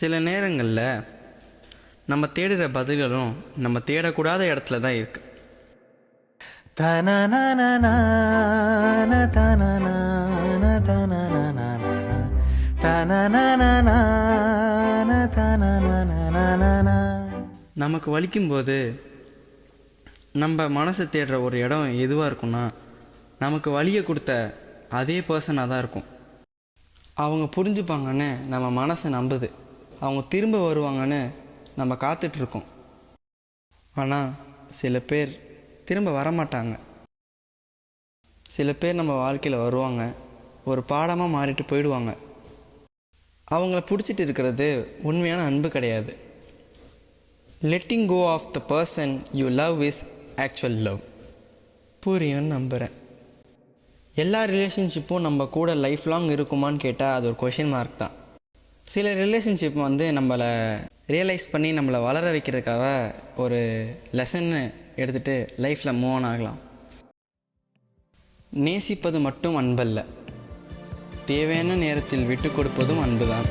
சில நேரங்களில் நம்ம தேடுகிற பதில்களும் நம்ம தேடக்கூடாத இடத்துல தான் இருக்குது. நமக்கு வலிக்கும்போது நம்ம மனசு தேடுற ஒரு இடம் எதுவாக இருக்குன்னா, நமக்கு வலியை கொடுத்த அதே பர்சனாக தான் இருக்கும். அவங்க புரிஞ்சுப்பாங்கன்னு நம்ம மனசை நம்புது. அவங்க திரும்ப வருவாங்கன்னு நம்ம காத்துட்ருக்கோம். ஆனால் சில பேர் திரும்ப வரமாட்டாங்க. சில பேர் நம்ம வாழ்க்கையில் வருவாங்க, ஒரு பாடமாக மாறிட்டு போயிடுவாங்க. அவங்கள பிடிச்சிட்டு இருக்கிறது உண்மையான அன்பு கிடையாது. Letting go of the person you love is actual love. புரியும்னு நம்புகிறேன். எல்லா ரிலேஷன்ஷிப்பும் நம்ம கூட லைஃப் லாங் இருக்குமான்னு கேட்டால் அது ஒரு கொஷின் மார்க் தான். சில ரிலேஷன்ஷிப் நம்மளை ரியலைஸ் பண்ணி நம்மளை வளர வைக்கிறதுக்காக ஒரு லெசன்னு எடுத்துகிட்டு லைஃப்பில் மூவ் ஆன் ஆகலாம். நேசிப்பது மட்டும் அன்பல்ல, தேவையான நேரத்தில் விட்டு கொடுப்பதும் அன்பு தான்.